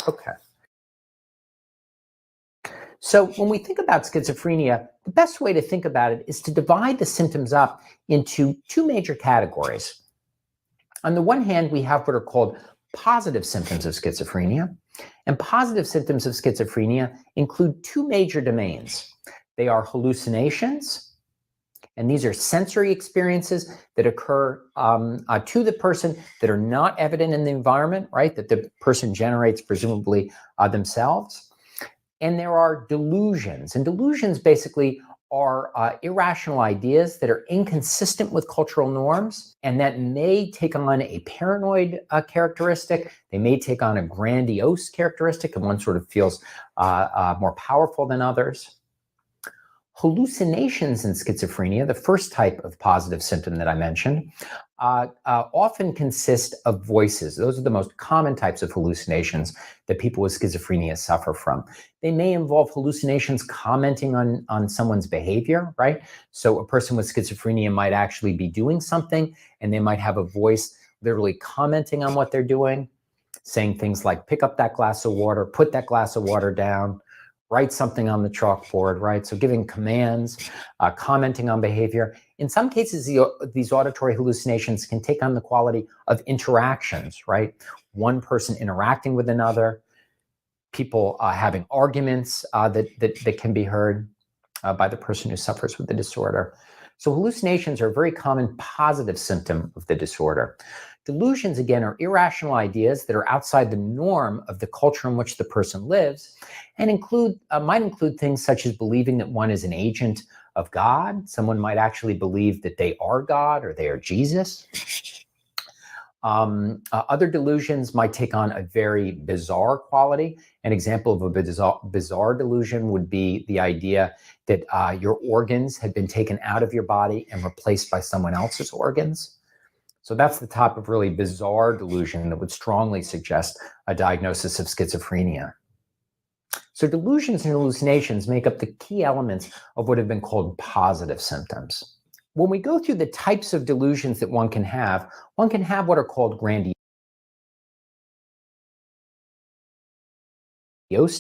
Okay. So when we think about schizophrenia, the best way to think about it is to divide the symptoms up into two major categories. On the one hand, we have what are called positive symptoms of schizophrenia. And positive symptoms of schizophrenia include two major domains. They are hallucinations, and these are sensory experiences that occur to the person that are not evident in the environment, right? That the person generates presumably themselves. And there are delusions. And delusions basically are irrational ideas that are inconsistent with cultural norms and that may take on a paranoid characteristic. They may take on a grandiose characteristic, and one sort of feels more powerful than others. Hallucinations in schizophrenia, the first type of positive symptom that I mentioned, often consist of voices. Those are the most common types of hallucinations that people with schizophrenia suffer from. They may involve hallucinations commenting on someone's behavior, right? So a person with schizophrenia might actually be doing something, and they might have a voice literally commenting on what they're doing, saying things like, pick up that glass of water, put that glass of water down, write something on the chalkboard, right? So giving commands, commenting on behavior. In some cases, these auditory hallucinations can take on the quality of interactions, right? One person interacting with another, people having arguments that can be heard by the person who suffers with the disorder. So hallucinations are a very common positive symptom of the disorder. Delusions, again, are irrational ideas that are outside the norm of the culture in which the person lives, and might include things such as believing that one is an agent of God. Someone might actually believe that they are God or they are Jesus. Other delusions might take on a very bizarre quality. An example of a bizarre delusion would be the idea that your organs had been taken out of your body and replaced by someone else's organs. So that's the type of really bizarre delusion that would strongly suggest a diagnosis of schizophrenia. So delusions and hallucinations make up the key elements of what have been called positive symptoms. When we go through the types of delusions that one can have what are called grandiose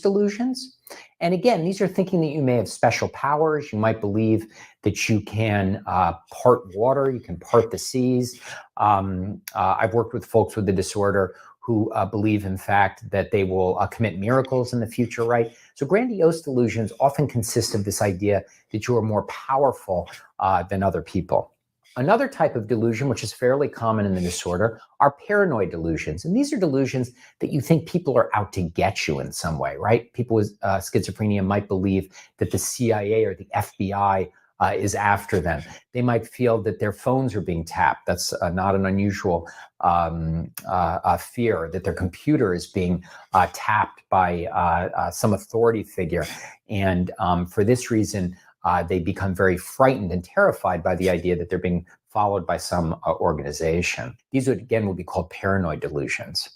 delusions. And again, these are thinking that you may have special powers. You might believe that you can part water, you can part the seas. I've worked with folks with the disorder who believe, in fact, that they will commit miracles in the future, right? So grandiose delusions often consist of this idea that you are more powerful than other people. Another type of delusion, which is fairly common in the disorder, are paranoid delusions. And these are delusions that you think people are out to get you in some way, right? People with schizophrenia might believe that the CIA or the FBI is after them. They might feel that their phones are being tapped. That's not an unusual fear, that their computer is being tapped by some authority figure. And for this reason, they become very frightened and terrified by the idea that they're being followed by some organization. These would be called paranoid delusions.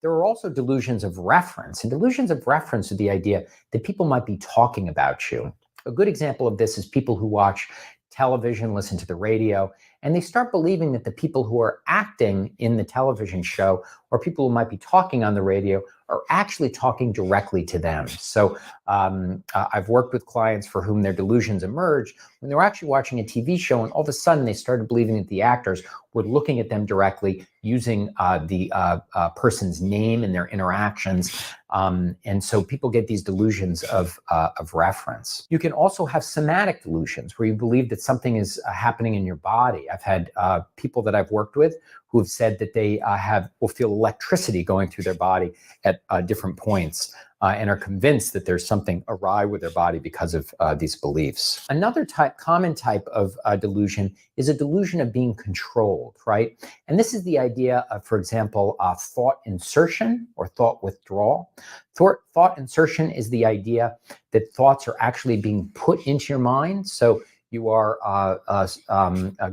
There are also delusions of reference, and delusions of reference are the idea that people might be talking about you. A good example of this is people who watch television, listen to the radio, and they start believing that the people who are acting in the television show or people who might be talking on the radio are actually talking directly to them. So I've worked with clients for whom their delusions emerged when they were actually watching a TV show, and all of a sudden they started believing that the actors were looking at them directly, using the person's name in their interactions. And so people get these delusions of reference. You can also have somatic delusions where you believe that something is happening in your body. I've had people that I've worked with who have said that they will feel electricity going through their body at different points and are convinced that there's something awry with their body because of these beliefs. Another common type of delusion is a delusion of being controlled, right? And this is the idea of, for example, thought insertion or thought withdrawal. Thought insertion is the idea that thoughts are actually being put into your mind. So you are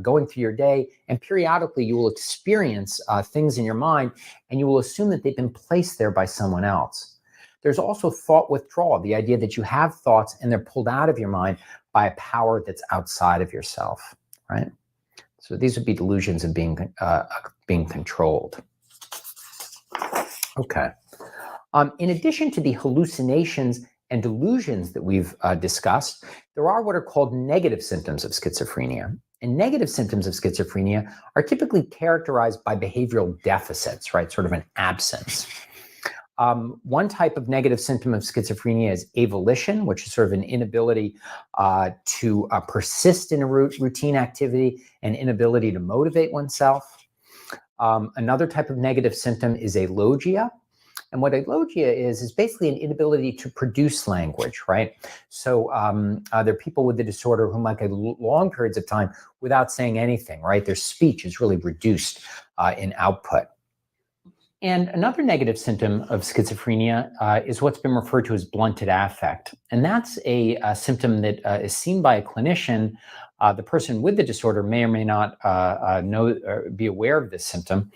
going through your day, and periodically you will experience things in your mind, and you will assume that they've been placed there by someone else. There's also thought withdrawal, the idea that you have thoughts and they're pulled out of your mind by a power that's outside of yourself, right? So these would be delusions of being controlled. Okay. In addition to the hallucinations and delusions that we've discussed, there are what are called negative symptoms of schizophrenia. And negative symptoms of schizophrenia are typically characterized by behavioral deficits, right? Sort of an absence. One type of negative symptom of schizophrenia is avolition, which is sort of an inability to persist in a routine activity and inability to motivate oneself. Another type of negative symptom is alogia. And what alogia is basically an inability to produce language, right? So there are people with the disorder who might go long periods of time without saying anything, right? Their speech is really reduced in output. And another negative symptom of schizophrenia is what's been referred to as blunted affect. And that's a symptom that is seen by a clinician. The person with the disorder may or may not know or be aware of this symptom.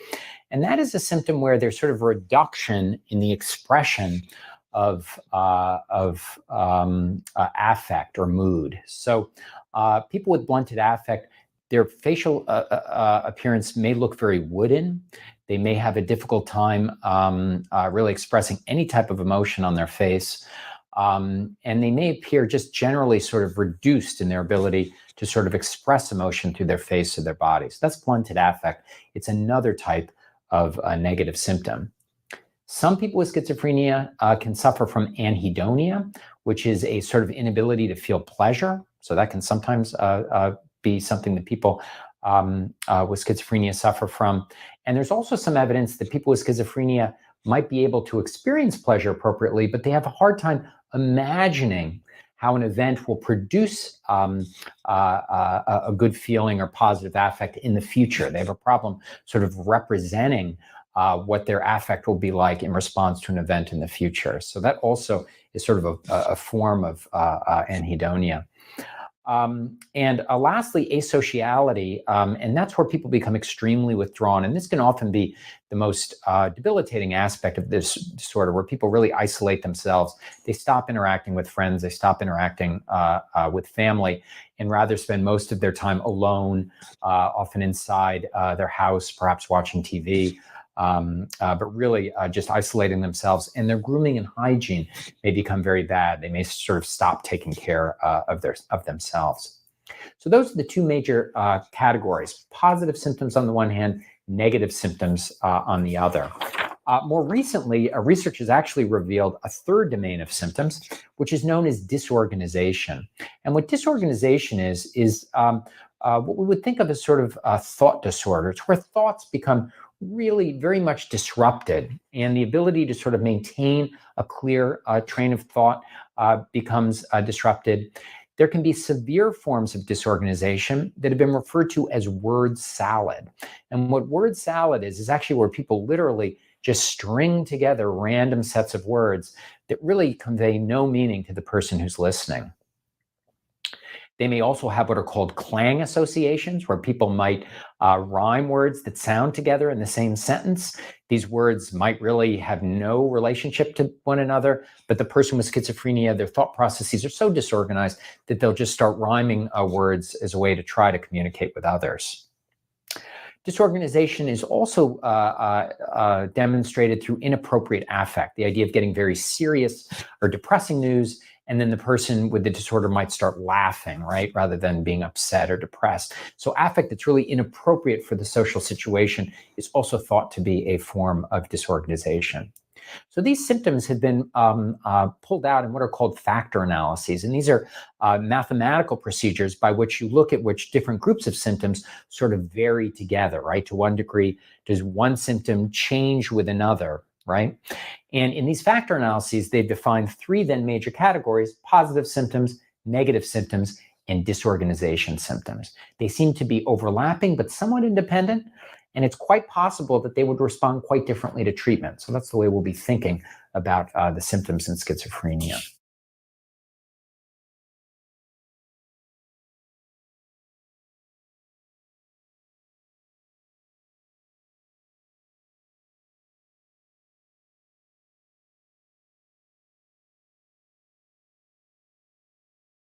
And that is a symptom where there's sort of a reduction in the expression of affect or mood. So people with blunted affect, their facial appearance may look very wooden. They may have a difficult time really expressing any type of emotion on their face. And they may appear just generally sort of reduced in their ability to sort of express emotion through their face or their body. So that's blunted affect. It's another type of a negative symptom. Some people with schizophrenia can suffer from anhedonia, which is a sort of inability to feel pleasure. So that can sometimes be something that people with schizophrenia suffer from. And there's also some evidence that people with schizophrenia might be able to experience pleasure appropriately, but they have a hard time imagining how an event will produce a good feeling or positive affect in the future. They have a problem sort of representing what their affect will be like in response to an event in the future. So that also is sort of a form of anhedonia. And lastly, asociality, and that's where people become extremely withdrawn. And this can often be the most debilitating aspect of this disorder, where people really isolate themselves. They stop interacting with friends, they stop interacting with family, and rather spend most of their time alone, often inside their house, perhaps watching TV. But really just isolating themselves, and their grooming and hygiene may become very bad. They may sort of stop taking care of themselves. So those are the two major categories: positive symptoms on the one hand, negative symptoms on the other. More recently, research has actually revealed a third domain of symptoms, which is known as disorganization. And what disorganization is what we would think of as sort of thought disorder. It's where thoughts become really very much disrupted, and the ability to sort of maintain a clear train of thought becomes disrupted. There can be severe forms of disorganization that have been referred to as word salad. And what word salad is actually where people literally just string together random sets of words that really convey no meaning to the person who's listening. They may also have what are called clang associations, where people might rhyme words that sound together in the same sentence. These words might really have no relationship to one another, but the person with schizophrenia, their thought processes are so disorganized that they'll just start rhyming words as a way to try to communicate with others. Disorganization is also demonstrated through inappropriate affect, the idea of getting very serious or depressing news, and then the person with the disorder might start laughing, right, rather than being upset or depressed. So affect that's really inappropriate for the social situation is also thought to be a form of disorganization. So these symptoms have been pulled out in what are called factor analyses. And these are mathematical procedures by which you look at which different groups of symptoms sort of vary together, right? To one degree, does one symptom change with another, right? And in these factor analyses, they've defined three then major categories: positive symptoms, negative symptoms, and disorganization symptoms. They seem to be overlapping, but somewhat independent. And it's quite possible that they would respond quite differently to treatment. So that's the way we'll be thinking about the symptoms in schizophrenia.